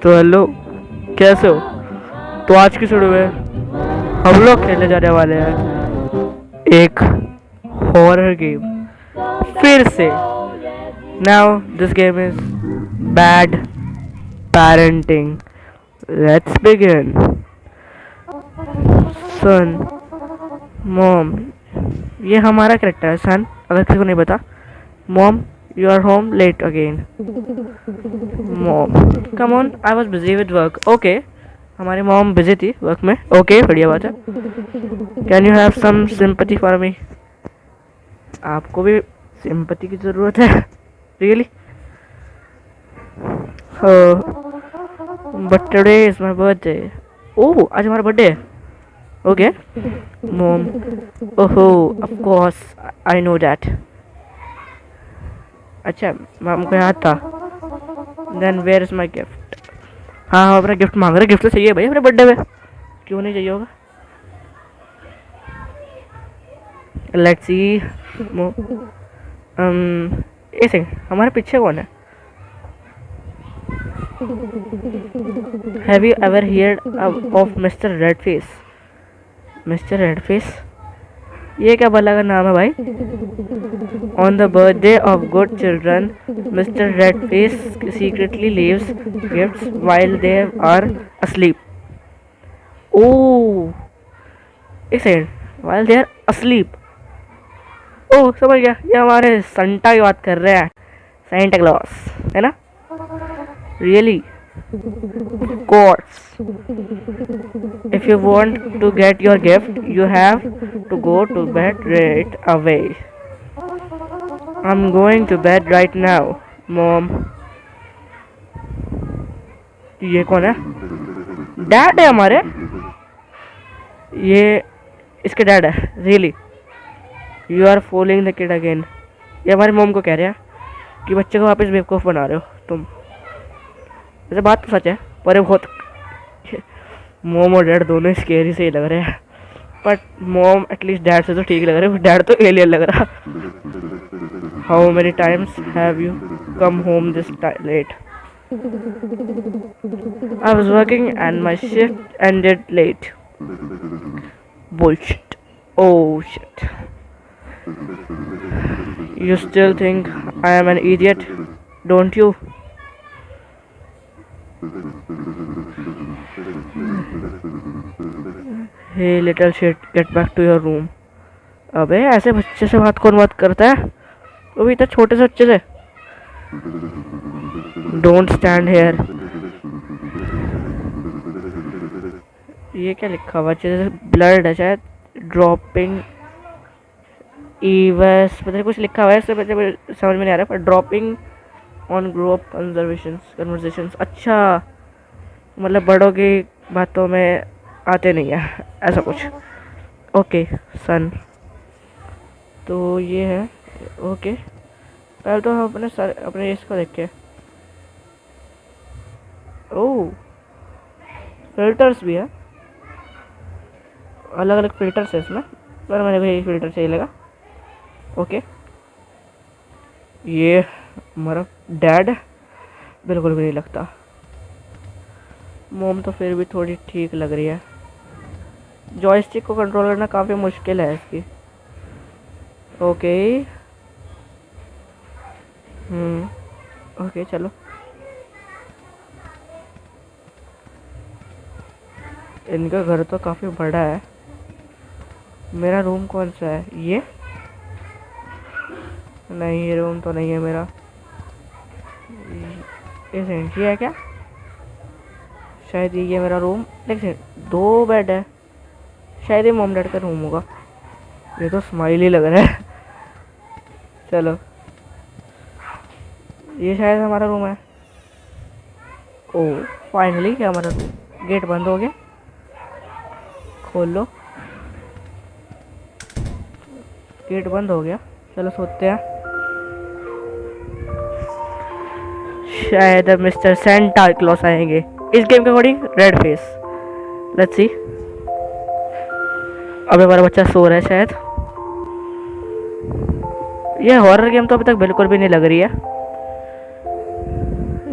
तो हेलो, कैसे हो? तो आज की वीडियो में हम लोग खेलने जाने वाले हैं एक हॉरर गेम फिर से। Now this game is bad parenting. Let's begin. Son, mom, ये हमारा कैरेक्टर है। सन, अगर किसी को नहीं पता, mom you are home late again. Mom, come on, I was busy with work. Okay, हमारी मॉम बिजी थी वर्क में। ओके, बढ़िया बात है। Can you have some sympathy for me? आपको भी सिंपैथी की ज़रूरत है? Really? But today is my birthday. Oh, आज हमारा बर्थडे है। ओके मॉम, ओहो of course I know that. अच्छा, मॉम को याद था। Then where is my gift? हाँ हाँ, अपना गिफ्ट मांग रहे। गिफ्ट तो चाहिए भाई अपने बर्थडे में, क्यों नहीं चाहिए होगा? Let's see. एक सेकंड, हमारे पीछे कौन है? Have you ever heard of mister red face? Mister red face, ये क्या भला का नाम है भाई? On the birthday of good children mister red face secretly leaves gifts while they are asleep. Oh, एक second, while they are asleep. Oh, समझ गया, ये हमारे संता की बात कर रहे हैं। सेंटा क्लॉस है ना? Really? Course, if you want to get your gift you have to go to bed right away. I'm going to bed right now, mom. ये कौन है? डैड है हमारे? ये इसके डैड है? Really? You are fooling the kid again. ये हमारी मोम को कह रहे हैं कि बच्चे को वापस बेवकूफ़ बना रहे हो तुम। वैसे बात तो सच है, पर ये बहुत मोम और डैड दोनों स्केरी से ही लग रहे हैं। बट मोम एटलीस्ट डैड से तो ठीक लग रहे हैं, डैड तो एलियन लग रहा। How many times have you come home this late? I was working and my shift ended late. Bullshit. Oh shit. You still think I am an idiot, don't you? Hey little shit, get back to your room. अबे ऐसे बच्चे से बात करता है, वो भी इतने छोटे से बच्चे से। Don't stand hair. ये क्या लिखा हुआ? जैसे ब्लड है शायद। ड्रॉपिंग ईवस, पता नहीं कुछ लिखा हुआ है, इससे समझ में नहीं आ रहा, पर ड्रॉपिंग ऑन ग्रुप कन्वर्सेशंस। अच्छा, मतलब बड़ों की बातों में आते नहीं है, ऐसा कुछ। ओके सन, तो ये है। ओके, पहले तो हम अपने इसको देखे। ओह, फिल्टर्स भी है, अलग अलग फिल्टर्स है इसमें, पर मैंने भी फिल्टर चाहिए लगा। ओके, ये हमारा डैड बिल्कुल भी नहीं लगता। मोम तो फिर भी थोड़ी ठीक लग रही है। जॉयस्टिक को कंट्रोल करना काफ़ी मुश्किल है इसकी। ओके ओके, चलो। इनका घर तो काफ़ी बड़ा है। मेरा रूम कौन सा है? ये नहीं, ये रूम तो नहीं है मेरा। ये है क्या? शायद ये मेरा रूम। देखिए, 2 बेड है, शायद ये मॉम डैड का रूम होगा। ये तो स्माइली लग रहा है। चलो, ये शायद हमारा रूम है। ओह फाइनली, क्या हमारा रूम? गेट बंद हो गया, खोल लो। गेट बंद हो गया, चलो सोते हैं। शायद मिस्टर सेंटा क्लॉस आएंगे इस गेम के according. Red face, let's see. अब हमारा बच्चा सो रहा है शायद। ये हॉरर गेम तो अभी तक बिल्कुल भी नहीं लग रही है।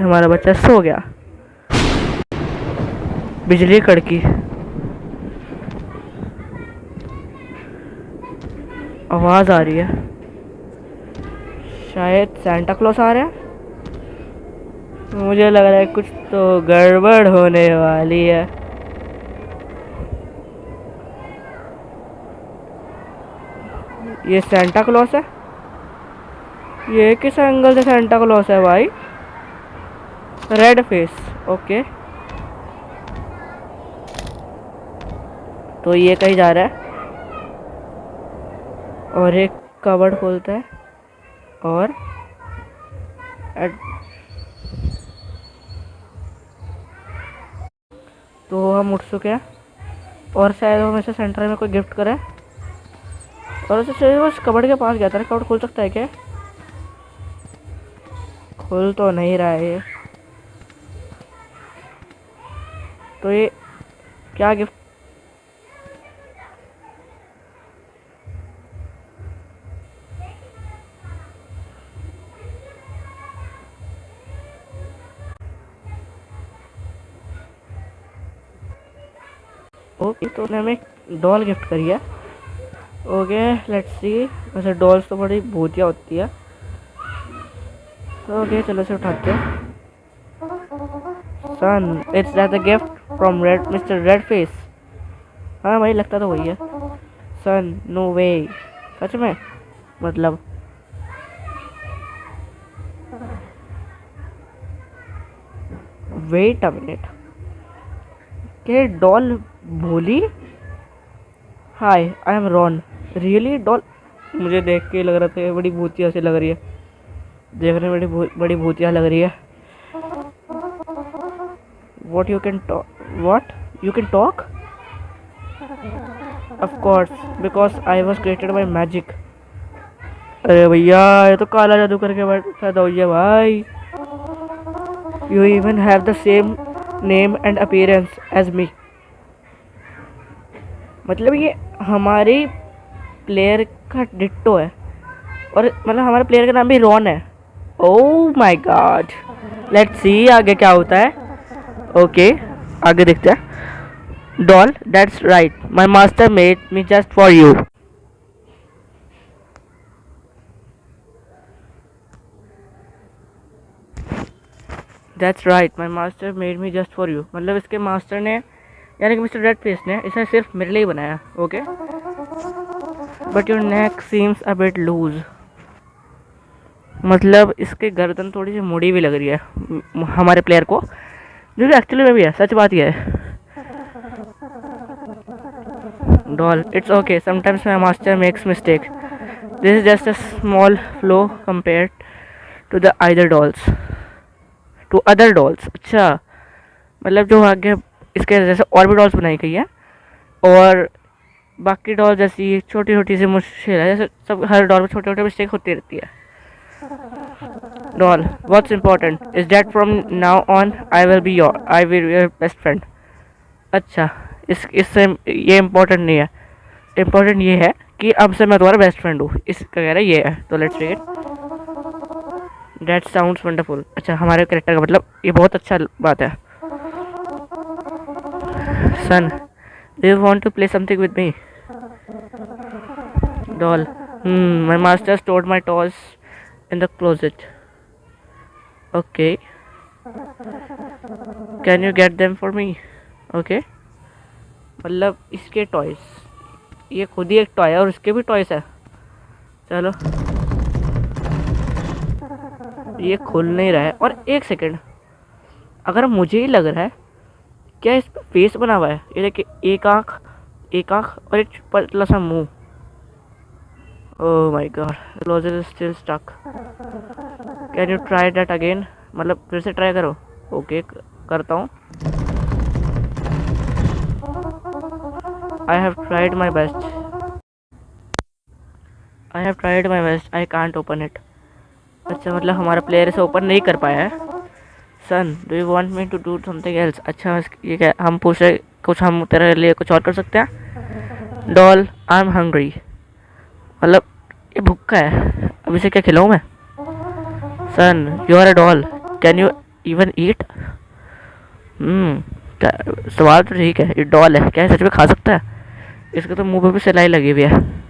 हमारा बच्चा सो गया। बिजली कड़की, आवाज आ रही है, शायद सांता क्लॉज आ रहा है। मुझे लग रहा है कुछ तो गड़बड़ होने वाली है। ये सांता क्लॉज है? ये किस एंगल से सांता क्लॉज है भाई? Red face, okay. तो ये कहीं जा रहा है और एक कबर्ड खोलता है और तो हम उठ चुके हैं और शायद वो हमें सेंटर में कोई गिफ्ट करे और उसे शायद वो उस कबर्ड के पास गया था। कबर्ड खोल सकता है क्या? खोल तो नहीं रहा है ये। तो ये क्या गिफ्ट? ओके, तो उन्हें हमें डॉल गिफ्ट करी है। Okay, let's see. वैसे डॉल्स तो बड़ी भूतिया होती है। ओके, चलो से उठाते हैं। Son, it's that the gift from red mister red face. हाँ भाई, लगता तो वही है। सन, नो वे, सच में? मतलब वेट अ मिनट, के डॉल बोली hi I am Ron. Really doll? मुझे देख के लग रहा था बड़ी भूतिया सी लग रही है, देखने में बड़ी भूतिया लग रही है। What you can talk? What you can talk? Of course, because I was created by magic. अरे भैया, ये तो काला जादू करके पैदा हुई है भाई। You even have the same name and appearance as me. मतलब ये हमारे प्लेयर का डिट्टो है और मतलब हमारे प्लेयर का नाम भी रॉन है। ओह माय गॉड, लेट्स सी आगे क्या होता है। ओके, आगे देखते हैं। Doll, that's right, my master made me just for you. That's right, my master made me just for you. मतलब इसके मास्टर ने, यानी कि मिस्टर रेड फेस ने, इसे सिर्फ मेरे लिए ही बनाया। Okay, but your neck seems a bit loose. मतलब इसके गर्दन थोड़ी सी मुड़ी भी लग रही है हमारे प्लेयर को, जो कि एक्चुअली में भी है। सच बात यह है। Doll, it's okay, sometimes my master makes mistake, this is just a small flaw compared to the other dolls, to other dolls. अच्छा, मतलब जो आगे इसके जैसे और भी डॉल्स बनाई गई है और बाकी डॉल जैसी छोटी छोटी सी मुश्किल है, जैसे सब हर डॉल में छोटे छोटे मिस्टेक होती रहती है। Doll, what's important is that from now on I will be your best friend. अच्छा, इससे ये इम्पोर्टेंट नहीं है, इम्पोर्टेंट ये है कि अब से मैं तुम्हारा बेस्ट फ्रेंड हूँ, इसका कह रहा है ये है। तो let's read. That sounds wonderful. अच्छा, हमारे कैरेक्टर का मतलब ये बहुत अच्छा बात है। Son, do you want to play something with me? Doll, my master stored my toys in the closet. Okay, can you get them for me? Okay, मतलब इसके टॉयज, ये खुद ही एक टॉय है और इसके भी टॉयज है। चलो, ये खुल नहीं रहा है। और एक सेकंड, अगर मुझे ही लग रहा है क्या इस पर फेस बना हुआ है? ये देखिए, एक आँख और एक पतला सा मुंह। Oh my god, closure is still stuck, can you try that again? मतलब फिर से ट्राई करो। ओके, करता हूँ। I have tried my best, I have tried my best, I can't open it. अच्छा, मतलब हमारा प्लेयर इसे ओपन नहीं कर पाया है। Son, do you want me to do something else? अच्छा, ये क्या हम पूछ रहे, कुछ हम तेरे लिए कुछ और कर सकते हैं? Doll, I am hungry. मतलब ये भूखा है, अब इसे क्या खिलाऊं मैं? Son, you are a doll, can you even eat? सवाल तो ठीक है, ये डॉल है, क्या ये सच में खा सकता है? इसके तो मुंह पे भी सिलाई लगी हुई है।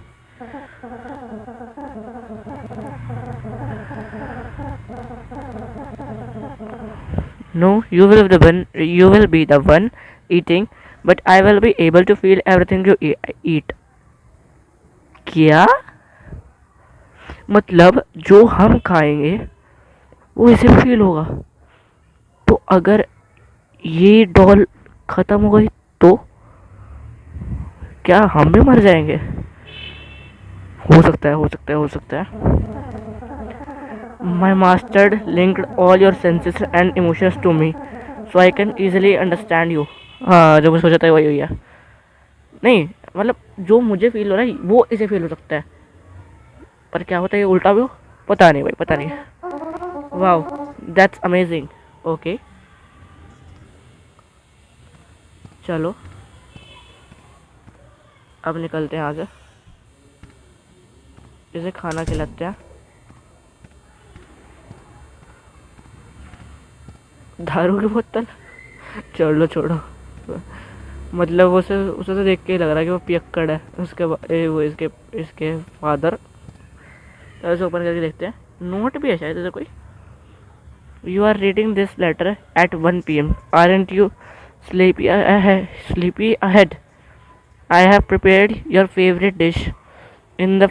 No, you will be the one eating, but I will be able to feel everything you eat. क्या मतलब जो हम खाएंगे वो इसे भी फील होगा? तो अगर ये डॉल खत्म हो गई तो क्या हम भी मर जाएंगे? हो सकता है, हो सकता है, हो सकता है। My master linked all your senses and emotions to me, so I can easily understand you. हाँ, जो मैं सोचा था वही हुई है। नहीं मतलब जो मुझे फील हो रहा है वो इसे फील हो सकता है, पर क्या होता है ये उल्टा भी हो, पता नहीं भाई, पता नहीं। Wow, that's amazing. ओके चलो अब निकलते हैं यहाँ से, इसे खाना खिलाते हैं। दारू की बोतल, चलो छोड़ो। मतलब उसे उसे तो देख के ही लग रहा है कि वो पियक्कड़ है। वो इसके इसके फादर। तो इसे ओपन करके देखते हैं, नोट भी है शायद ऐसा कोई। You are reading this letter at 1 PM, aren't you sleepy ahead? I have prepared your favorite dish in the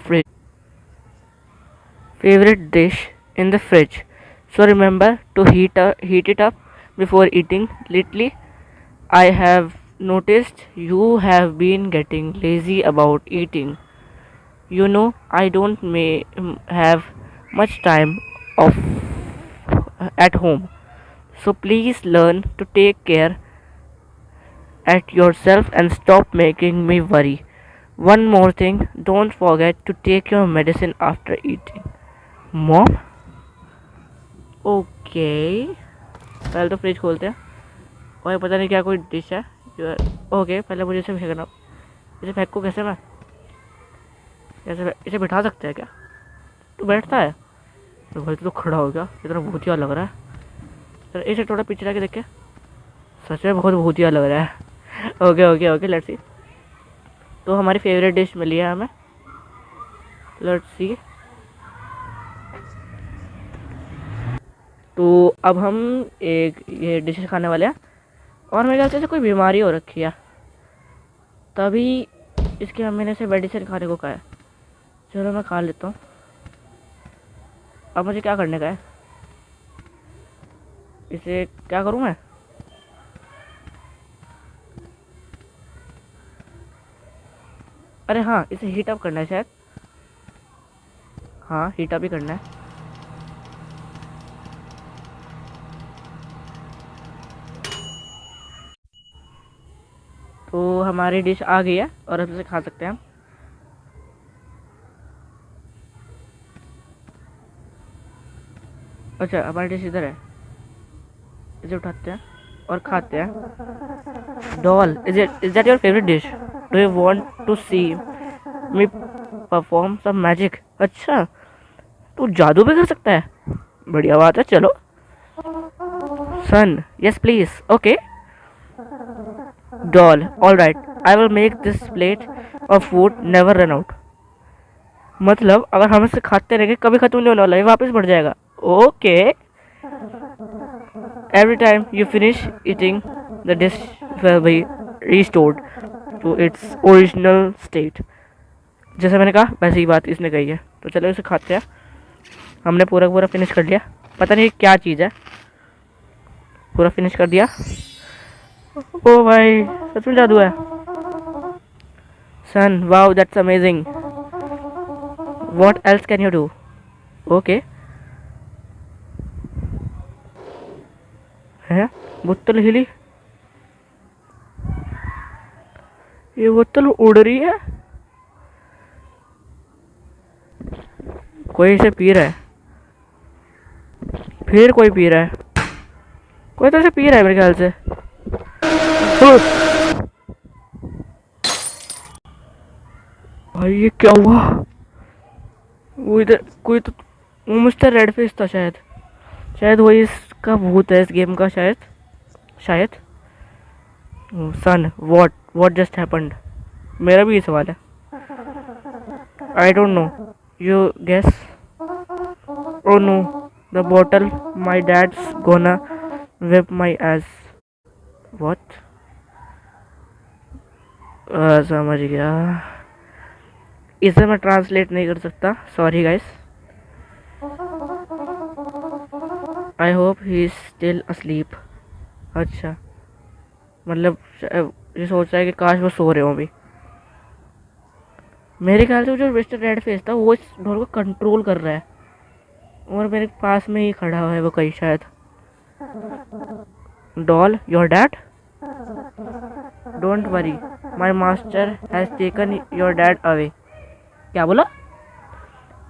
fridge. So remember to heat it up before eating. Lately, I have noticed you have been getting lazy about eating. You know, I don't have much time off at home. So please learn to take care at yourself and stop making me worry. One more thing, don't forget to take your medicine after eating. Mom? Okay, पहले तो fridge खोलते हैं। और पता नहीं क्या कोई dish है जो ओके, पहले मुझे इसे फेंकना। इसे फेंको कैसे मैं? कैसे इसे बिठा सकते हैं क्या? तो बैठता है तो भाई तो खड़ा हो गया, इतना भूतिया लग रहा है। चलो इसे थोड़ा पीछे लाके देखे, सच में बहुत भूतिया लग रहा है। Okay okay okay, let's see. तो हमारी फेवरेट डिश मिली है हमें, लेट्स सी। तो अब हम एक ये डिशेस खाने वाले हैं, और मेरे ख्याल से इसे कोई बीमारी हो रखी है, तभी इसकी मम्मी ने इसे मेडिसिन खाने को कहा है। चलो मैं खा लेता हूँ। अब मुझे क्या करने का है? इसे क्या करूँ मैं? अरे हाँ, इसे हीट अप करना है शायद। हाँ, हीट अप ही करना है। तो हमारी डिश आ गई है और अब इसे खा सकते हैं हम। अच्छा, हमारी डिश इधर है, इसे उठाते हैं और खाते हैं। Doll, is that your favourite dish? Do you want to see me perform some magic? अच्छा, तू जादू भी कर सकता है, बढ़िया बात है। चलो son, yes please, okay. Doll, all right, I will make this plate of food never run out. मतलब अगर हम इसे खाते रहेंगे कभी खत्म नहीं होने वाला, ये वापस बढ़ जाएगा। Okay, every time you finish eating the dish will be restored to its original state। जैसे मैंने कहा वैसे ही बात इसने कही है। तो चलो इसे खाते हैं। हमने पूरा पूरा फिनिश कर लिया, पता नहीं क्या चीज़ है, पूरा फिनिश कर दिया। ओ भाई, सच में जादू है। Son, wow that's amazing, what else can you do? Okay, है बोतल हिली, ये बोतल उड़ रही है, कोई इसे पी रहा है, फिर कोई पी रहा है, कोई तो इसे पी रहा है मेरे ख्याल से। भाई ये क्या हुआ? वो इधर कोई तो, वो मिस्टर रेड फेस था शायद, शायद वही इसका भूत है इस गेम का, शायद शायद। Son, what just happened? मेरा भी ये सवाल है। I don't know, you guess. Oh no, the bottle, my dad's gonna whip my ass. What? समझ गया। इसे मैं ट्रांसलेट नहीं कर सकता, sorry guys. I hope he is still asleep. अच्छा, मतलब ये सोच रहा है कि काश वो सो रहे हो अभी। मेरे ख्याल से जो मिस्टर रेड फेस था वो इस डॉल को कंट्रोल कर रहा है और मेरे पास में ही खड़ा हुआ है वो कहीं शायद। Doll, your dad? Don't worry, my master has taken your dad away. क्या बोला?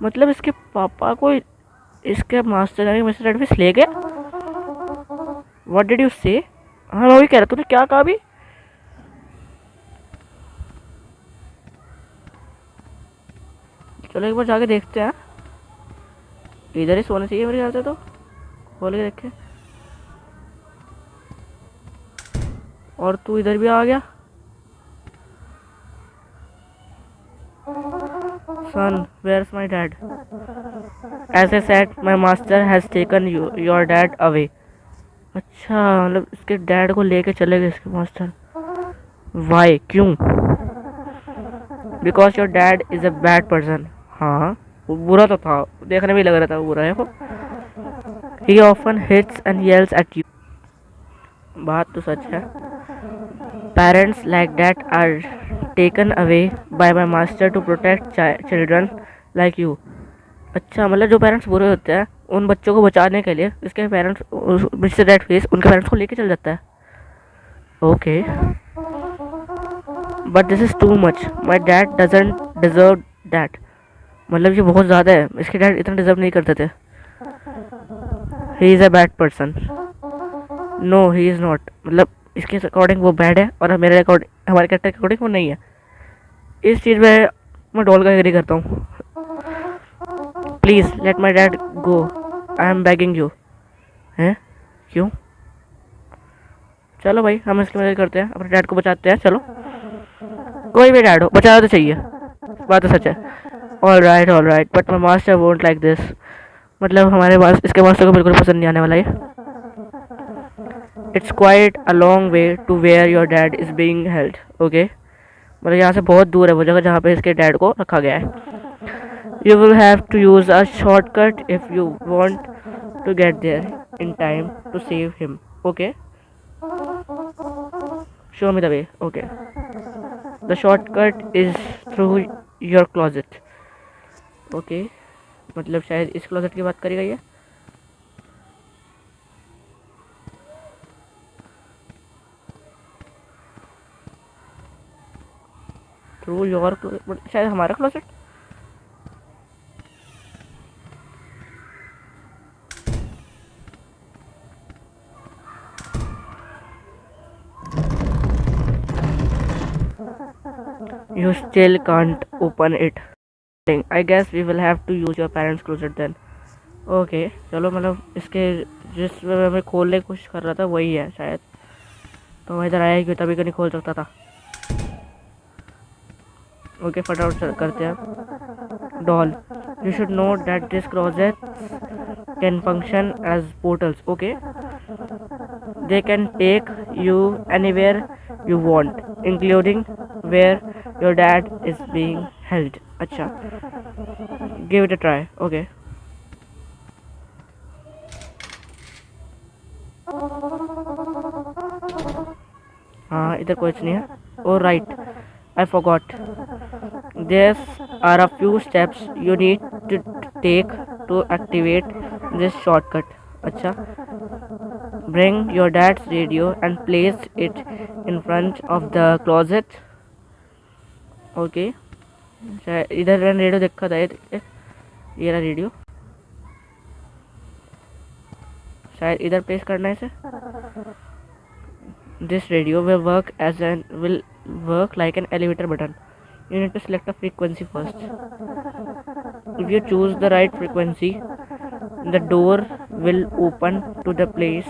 मतलब इसके पापा को इसके मास्टर यानी मिस्टर रेड फेस ले गया? व्हाट डिड यू से? हाँ मैं वही कह रहा, तूने क्या कहा अभी? चलो एक बार जाके देखते हैं। इधर ही सोना चाहिए मेरे ख्याल से, तो खोल के देखे। और तू इधर भी आ गया। Son, where's my dad? As a said, my master has taken your dad away. अच्छा, मतलब इसके डैड को लेके चले गए इसके मास्टर। वाई, क्यों? Because your dad is a bad person. हाँ, वो बुरा तो था, देखने में लग रहा था वो बुरा है वो। He often hits and yells at you. बात तो सच है। Parents like that are taken away by my master to protect children like you. अच्छा, मतलब जो पेरेंट्स बुरे होते हैं उन बच्चों को बचाने के लिए इसके पेरेंट्स, मिस्टर रेड फेस उनके पेरेंट्स को लेके चल जाता है। Okay, but this is too much, my dad doesn't deserve that. मतलब ये बहुत ज़्यादा है, इसके डैड इतना डिजर्व नहीं करते थे। He is a bad person. No he is not, मतलब इसके अकॉर्डिंग वो बैड है और मेरे अकॉर्डिंग, हमारे कैरेक्टर के अकॉर्डिंग वो नहीं है। इस चीज़ में मैं डॉल का एग्री करता हूँ। Please let my dad go, I am begging you. हैं? क्यों? चलो भाई, हम इसकी मदद करते हैं, अपने डैड को बचाते हैं। चलो, कोई भी डैड हो बचाना तो चाहिए, बात तो सच है। All right, but my master won't like this. मतलब हमारे पास इसके मास्टर को बिल्कुल पसंद नहीं आने वाला ये। It's quite a long way to where your dad is being held. Okay, मतलब यहाँ से बहुत दूर है वो जगह जहाँ पे इसके डैड को रखा गया है। You will have to use a shortcut if you want to get there in time to save him. Okay, show me the way. Okay, the shortcut is through your closet. Okay, मतलब शायद इस closet की बात करी गई है। Through your closet, शायद हमारा closet. You still can't open it. I guess we will have to use your parents' closet then. Okay, चलो, मतलब इसके जिस मैं खोलने की कोशिश कर रहा था वही है शायद, तो मैं इधर आया क्यों, तभी नहीं खोल सकता था। ओके, फटाफट करते हैं। Doll, you should know that this closet can function as portals. Okay, they can take you anywhere you want, including where your dad is being held. अच्छा, give it a try. Okay. हाँ, इधर कुछ नहीं है। Oh right, I forgot. There are a few steps you need to take to activate this shortcut. अच्छा, bring your dad's radio and place it in front of the closet. Okay, इधर मैंने radio देखा था, ये रहा radio, शायद इधर place करना है इसे। This radio will work like an elevator button. You need to select a frequency first. If you choose the right frequency, the door will open to the place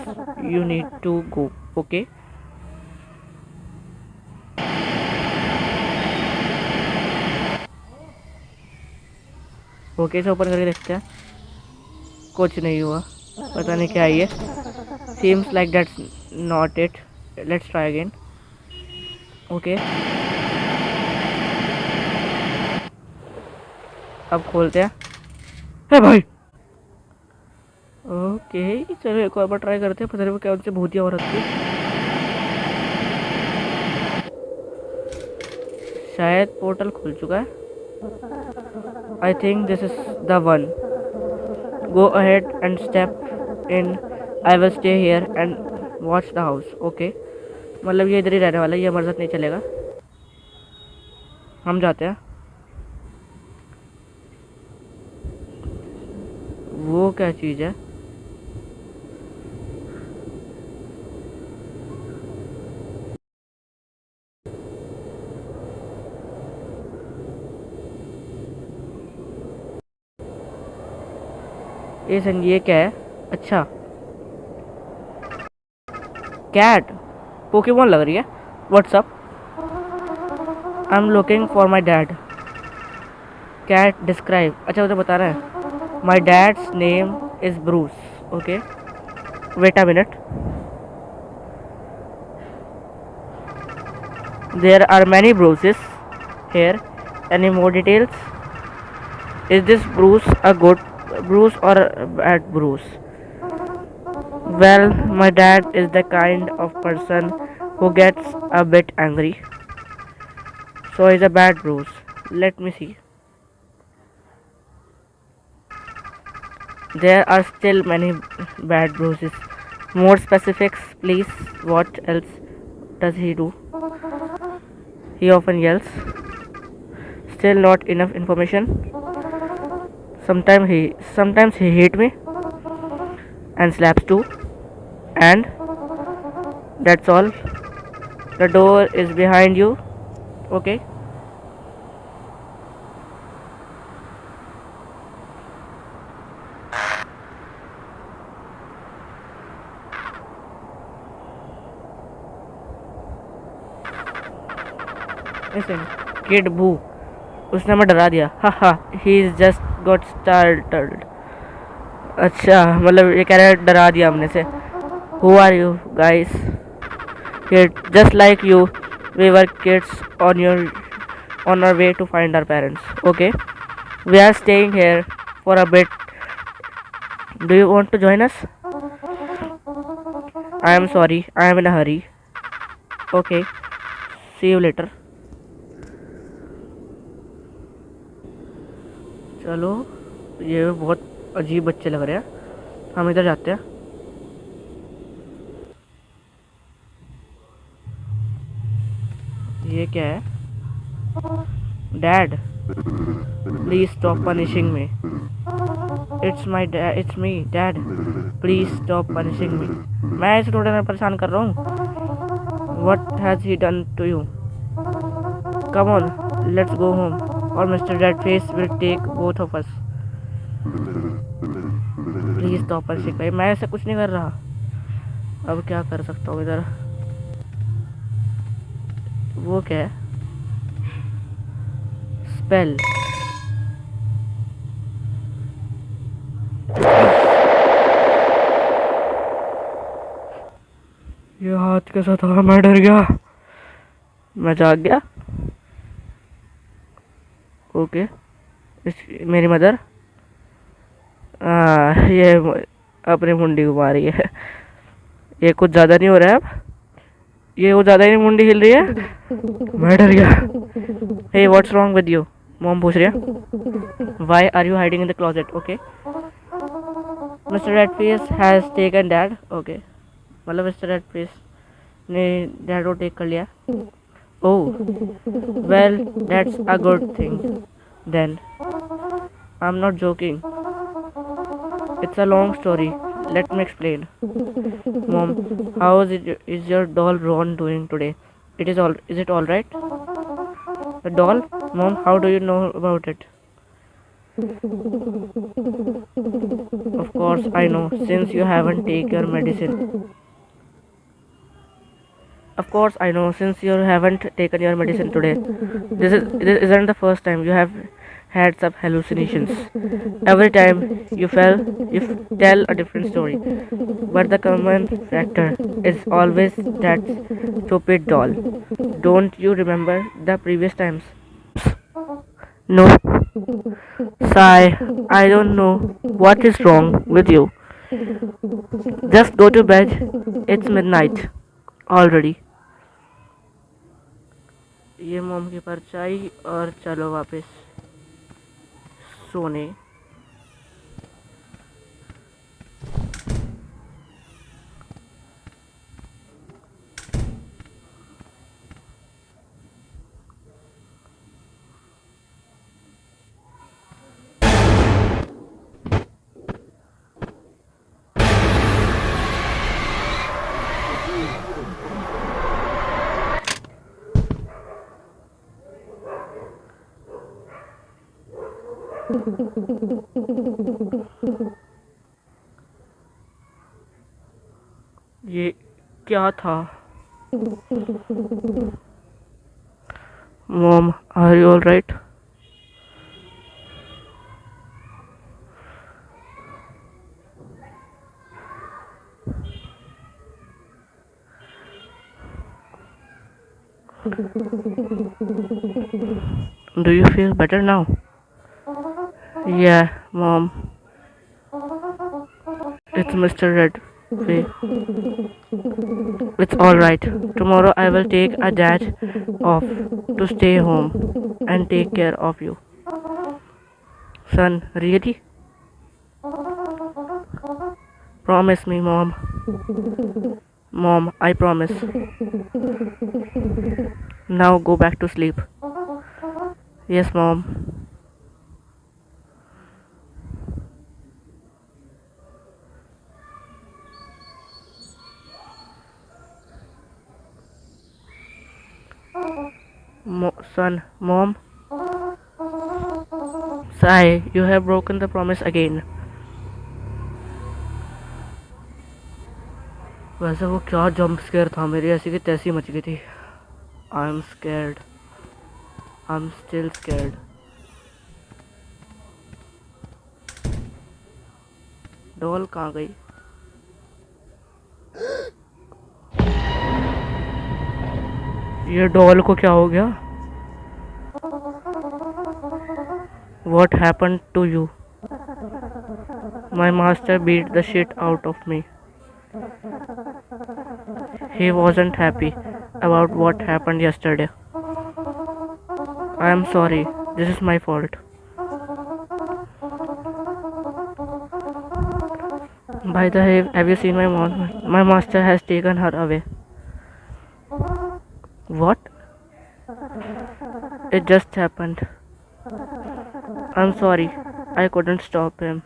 you need to go. Okay. Okay, इसे open करके देखते हैं। कुछ नहीं हुआ, पता नहीं क्या है ये। Seems like that's not it, let's try again. Okay, अब खोलते हैं। है भाई। ओके, चलो एक और बार ट्राई करते हैं, पता नहीं वो क्या उनसे भूतिया औरत थी। शायद पोर्टल खुल चुका है। I think this is the one. Go ahead and step in. I will stay here and watch the house. Okay, मतलब ये इधर ही रहने वाला है, ये हमारे साथ नहीं चलेगा। हम जाते हैं। वो क्या चीज़ है? ये क्या है? अच्छा, कैट पोकेमॉन लग रही है। What's up, I am looking for my dad. Cat describe, अच्छा उधर बता रहा है। My dad's name is Bruce. Okay, wait a minute. There are many Bruces here. Any more details? Is this Bruce a good Bruce और bad Bruce? Well, my dad is the kind of person who gets a bit angry. So he's a bad Bruce. Let me see. There are still many bad Bruces. More specifics, please. What else does he do? He often yells. Still not enough information. Sometimes he hit me and slaps too. And that's all. The door is behind you. Okay. Listen, kid boo. उसने हमें डरा दिया। हा हा, he is just got startled. अच्छा, मतलब ये कह रहा है डरा दिया हमने से। Who are you guys? Kid just like you, we were kids on our way to find our parents. Okay, we are staying here for a bit. Do you want to join us? I am sorry, I am in a hurry. Okay, see you later. चलो, ये बहुत अजीब बच्चे लग रहे हैं, हम इधर जाते हैं। ये क्या है? Dad, please stop punishing me. It's me dad, please stop punishing me. मैं इसे थोड़ा परेशान कर रहा हूँ। What has he done to you? Come on, let's go home और mister dead face will take both of us. Please stop punishing me. मैं ऐसा कुछ नहीं कर रहा। अब क्या कर सकता हूँ इधर? वो क्या है? स्पेल। ये हाथ के साथ था, मैं डर गया, मैं जाग गया। ओके, मेरी मदर ये अपनी मुंडी घुमा रही है। ये कुछ ज़्यादा नहीं हो रहा है अब? ये वो ज़्यादा ही मुंडी हिल रही है, मैं डर गया। Hey what's wrong with you? Mom पूछ रही है। Why are you hiding in the closet? Okay, mister Redface has taken dad. Okay, मतलब मिस्टर रेडफेस ने डैड को टेक कर लिया। Oh well, that's a good thing then. I am not joking, it's a long story, let me explain. Mom, how is your doll Ron doing today? Is it all right? The doll? Mom, how do you know about it? Of course I know, since you haven't taken your medicine. Of course I know, since you haven't taken your medicine today. This isn't the first time you have had some hallucinations. Every time you fell, you tell a different story. But the common factor is always that stupid doll. Don't you remember the previous times? No, Sai, I don't know what is wrong with you. Just go to bed. It's midnight already. ये मोम की परछाई और चलो वापस सोने. ये क्या था? Mom, are you alright? Do you feel better now? Yeah, Mom. It's Mr. Red. It's alright. Tomorrow I will take a day off to stay home and take care of you. Son, really? Promise me, Mom. Mom, I promise. Now go back to sleep. Yes, Mom. Son, Mom. Sai, you have broken the promise again. वैसे वो क्या jump scare था, मेरी ऐसी की तैसी much गई थी. I am scared. I am still scared. Doll कहाँ गई? ये डॉल को क्या हो गया? What happened to you? My master beat the shit out of me. He wasn't happy about what happened yesterday. I am sorry. This is my fault. By the way, have you seen my mom? My master has taken her away. What? It just happened. I'm sorry. I couldn't stop him.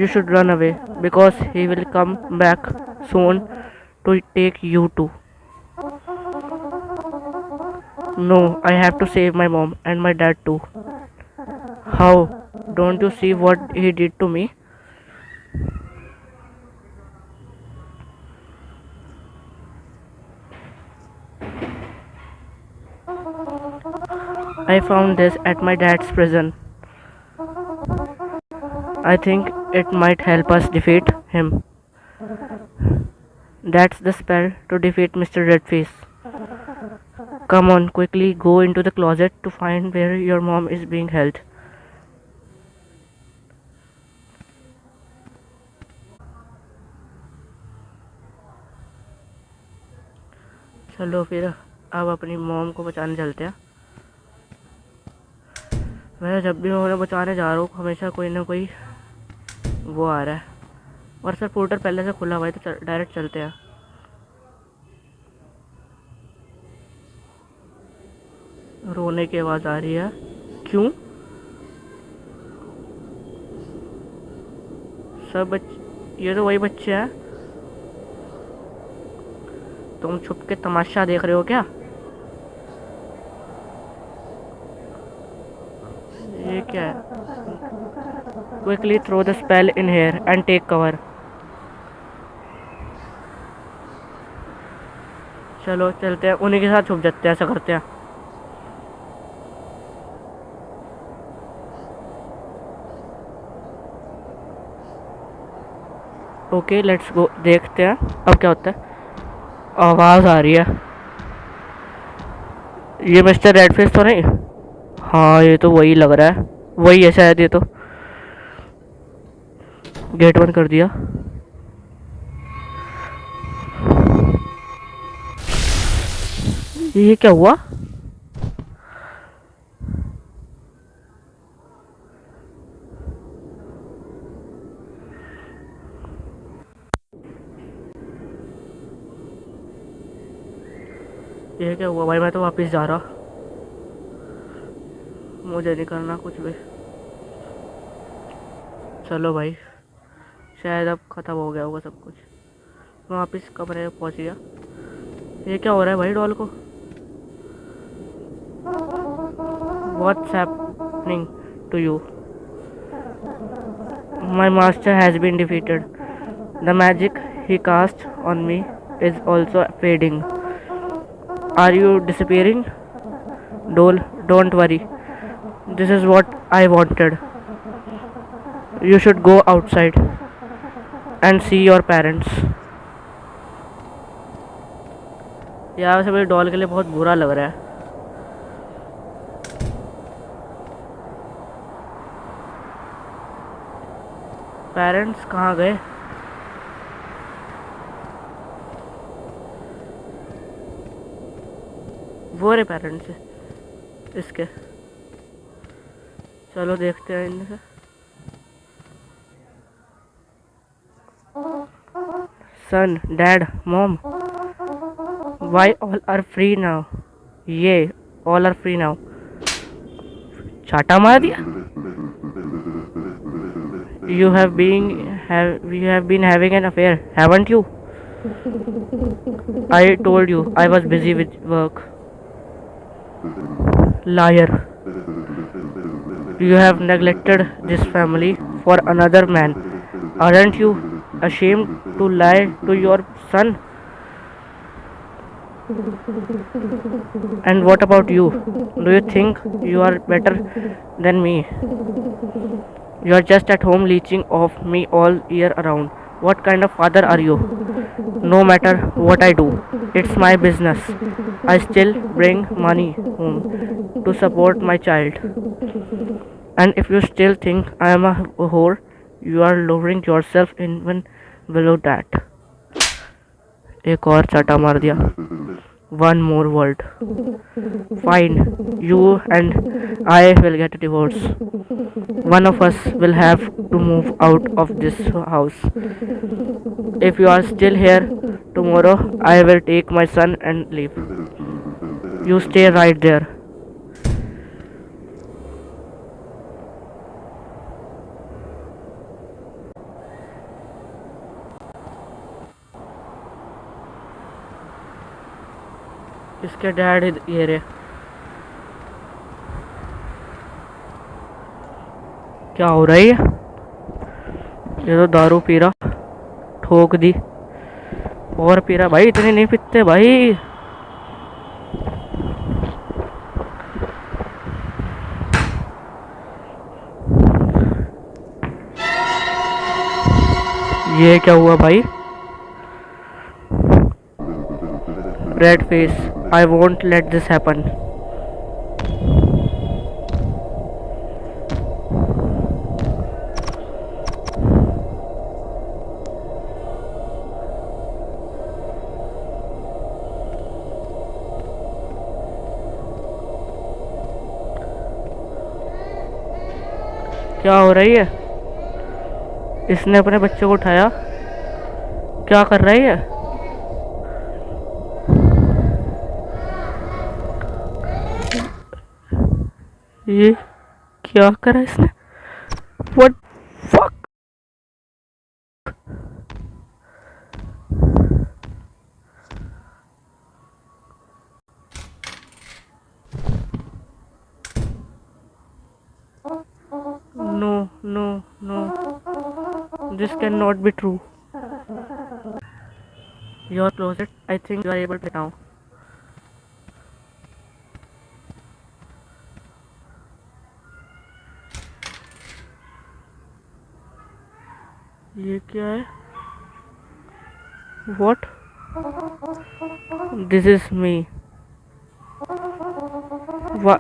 You should run away because he will come back soon to take you too. No, I have to save my mom and my dad too. How? Don't you see what he did to me? I found this at my dad's prison. I think it might help us defeat him. That's the spell to defeat Mr. Redface. Come on, quickly go into the closet to find where your mom is being held. चलो फिर अब अपनी mom को बचाने चलते हैं. मैं जब भी मैं उन्हें बचाने जा रहा हूँ हमेशा कोई ना कोई वो आ रहा है. और सर पोर्टल पहले से खुला हुआ है तो डायरेक्ट चलते हैं. रोने की आवाज़ आ रही है. क्यों? सब ये तो वही बच्चे हैं. तुम छुप के तमाशा देख रहे हो क्या? ये क्या है? Quickly throw the spell in here and take cover. चलो चलते हैं, उन्हीं के साथ छुप जाते हैं. ऐसा करते हैं. ओके लेट्स गो, देखते हैं अब क्या होता है। आवाज़ आ रही है। ये मिस्टर रेड फेस तो नहीं? हाँ ये तो वही लग रहा है, वही है शायद। ये तो गेट बंद कर दिया। ये क्या हुआ? ये क्या हुआ भाई? मैं तो वापस जा रहा, मुझे नहीं करना कुछ भी। चलो भाई, शायद अब ख़त्म हो गया होगा सब कुछ। मैं वापस कमरे में पहुंच गया। ये क्या हो रहा है भाई डॉल को? What's happening to you? My master has been defeated, the magic he cast on me is also fading. Are you disappearing? Dole, don't worry. This is what I wanted. You should go outside and see your parents. यार वैसे मेरी doll के लिए बहुत बुरा लग रहा है। पेरेंट्स कहाँ गए? वो रे पेरेंट्स इसके। चलो देखते हैं इनसे। Son, dad, mom, why all are free now? ये all are free now। चाटा मार दिया। You have been having an affair, haven't you? I told you I was busy with work. Liar. You have neglected this family for another man. Aren't you ashamed to lie to your son? And what about you? Do you think you are better than me? You are just at home leeching off me all year around. What kind of father are you? No matter what I do, it's my business. I still bring money home to support my child. And if you still think I am a whore, you are lowering yourself even below that. एक और चाटा मार दिया। One more word. Fine, you and I will get a divorce. One of us will have to move out of this house. If you are still here tomorrow, I will take my son and leave. You stay right there. इसके dad ये रे। क्या हो रहा है ये तो दारू पी रहा, ठोक दी और पी रहा। भाई इतने नहीं पीते भाई। ये क्या हुआ भाई? Red face, I won't let this happen. क्या हो रही है? इसने अपने बच्चे को उठाया, क्या कर रही है? ये क्या करा इसने? What fuck? No, no, no. This cannot be true. Your closet. I think you are able to now. ये क्या है? What? This is me. Why,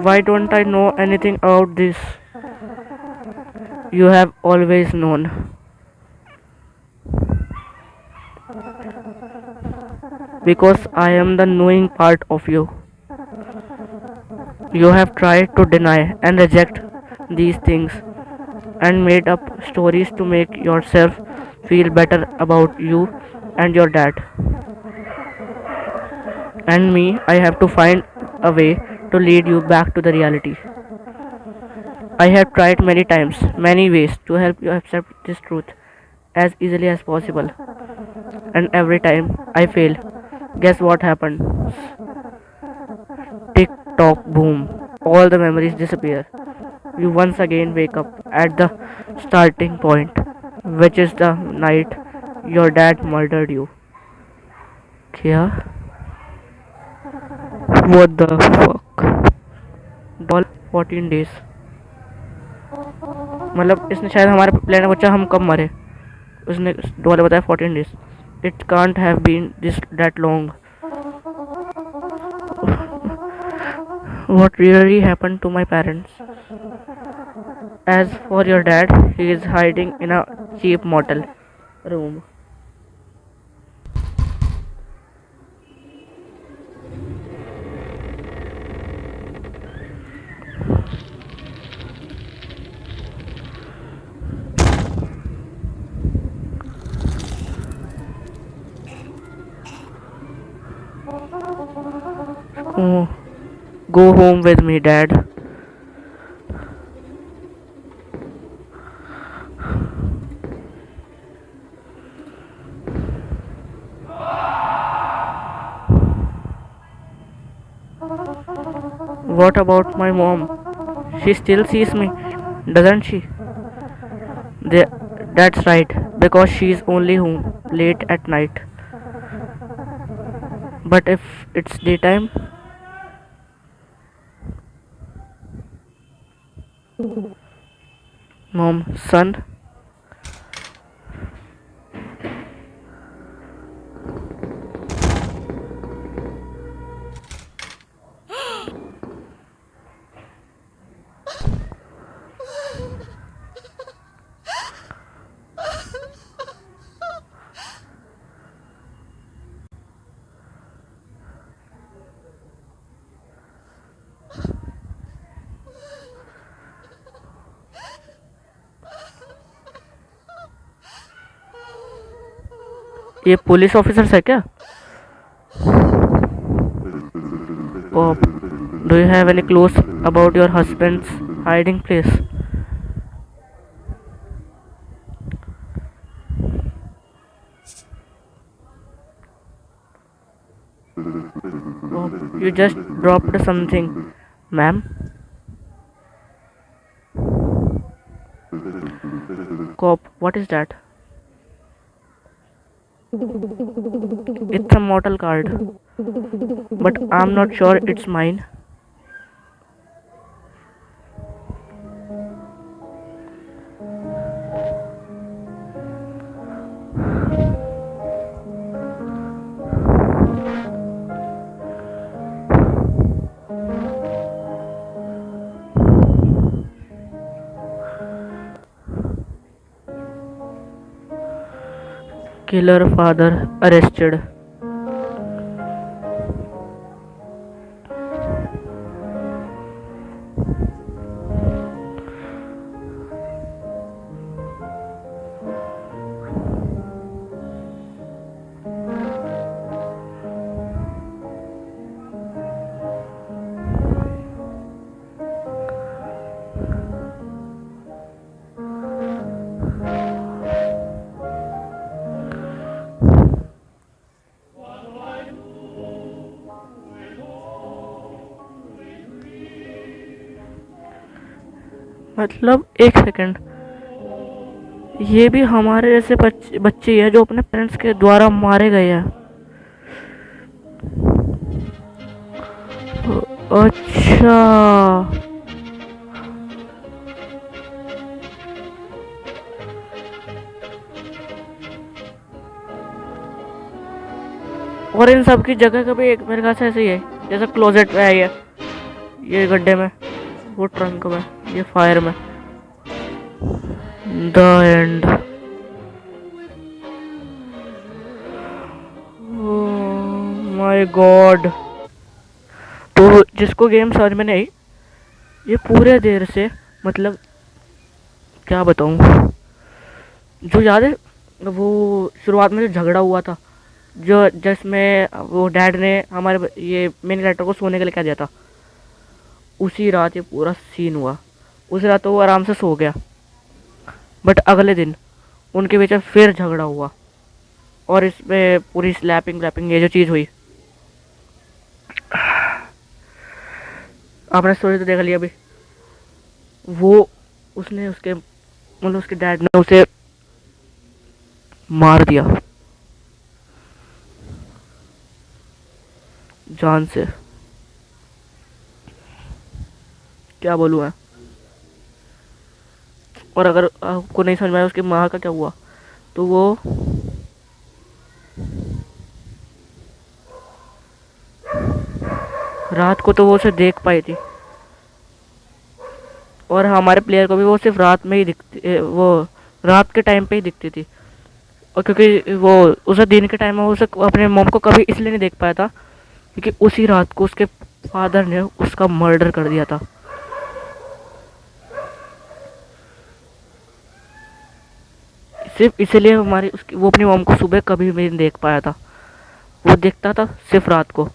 why don't I know anything about this? You have always known. Because I am the knowing part of you. You have tried to deny and reject these things and made up stories to make yourself feel better about you and your dad. And me, I have to find a way to lead you back to the reality. I have tried many times, many ways to help you accept this truth as easily as possible. And every time I fail, guess what happened? Tick tock boom. All the memories disappear. You once again wake up at the starting point, which is the night your dad murdered you. क्या? What the fuck? Doll 14 days. मतलब इसने शायद हमारे plan में बच्चा हम कब मरे उसने डॉल बताया 14 days. It can't have been this that long. What really happened to my parents? As for your dad, he is hiding in a cheap motel room. Oh, go home with me, Dad. What about my mom? She still sees me, doesn't she? The- that's right, because she's only home late at night. But if it's daytime, mom, son, ये police officers है क्या? Do you have any clues about your husband's hiding place? You just dropped something, ma'am. Cop, what is that? It's a mortal card, but I'm not sure it's mine. Killer father arrested. मतलब एक second, ये भी हमारे जैसे बच्चे ही हैं जो अपने पेरेंट्स के द्वारा मारे गए हैं। अच्छा, और इन सब की जगह का भी एक मेरे ख्याल से ऐसे ही है, जैसे क्लोजेट में है ये गड्ढे में, वो ट्रंक में, ये फायर में। The end. My God. तो जिसको गेम समझ में नहीं आई, ये पूरे देर से, मतलब क्या बताऊं, जो याद है वो शुरुआत में जो झगड़ा हुआ था, जो जिसमें वो डैड ने हमारे ये मेन कैरेक्टर को सोने के लिए कह दिया था, उसी रात ये पूरा सीन हुआ। उस रात तो वो आराम से सो गया, बट अगले दिन उनके बीच में फिर झगड़ा हुआ, और इसमें पूरी स्लैपिंग व्लैपिंग ये जो चीज़ हुई। आपने स्टोरी तो देख लिया अभी। वो उसने उसके मतलब उसके डैड ने उसे मार दिया जान से। क्या बोलूँ मैं। और अगर आपको नहीं समझ में आया उसकी माँ का क्या हुआ, तो वो रात को तो वो उसे देख पाई थी, और हमारे प्लेयर को भी वो सिर्फ रात में ही दिखती, वो रात के टाइम पे ही दिखती थी। और क्योंकि वो उसे दिन के टाइम में उसे अपने मॉम को कभी इसलिए नहीं देख पाया था क्योंकि उसी रात को उसके फादर ने उसका मर्डर कर दिया था। सिर्फ इसलिए हमारी उसकी वो अपनी मॉम को सुबह कभी भी नहीं देख पाया था। वो देखता था सिर्फ रात को,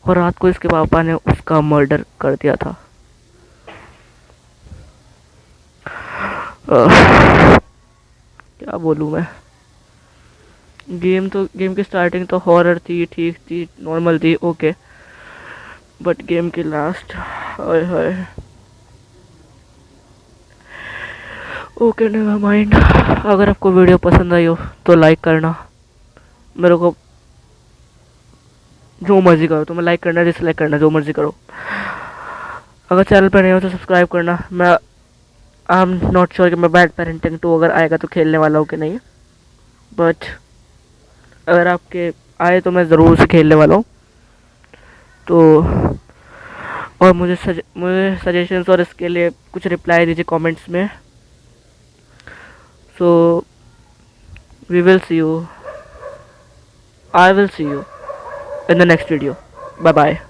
और रात को इसके पापा ने उसका मर्डर कर दिया था। क्या बोलूँ मैं। गेम की स्टार्टिंग तो हॉरर थी, ठीक थी, नॉर्मल थी, ओके, बट गेम की लास्ट, हाय हाय। Okay never mind. अगर आपको वीडियो पसंद आई हो तो लाइक करना, मेरे को जो मर्जी करो, तुम्हें लाइक करना डिसलाइक करना जो मर्जी करो। अगर चैनल पर नहीं हो तो सब्सक्राइब करना। मैं आई एम नॉट श्योर कि मैं बैड पेरेंटिंग 2 अगर आएगा तो खेलने वाला हूँ कि नहीं, बट अगर आपके आए तो मैं ज़रूर से खेलने वाला हूँ। तो और मुझे सजेशंस और इसके लिए कुछ रिप्लाई दीजिए कमेंट्स में। So we will see you, I will see you in the next video. Bye bye.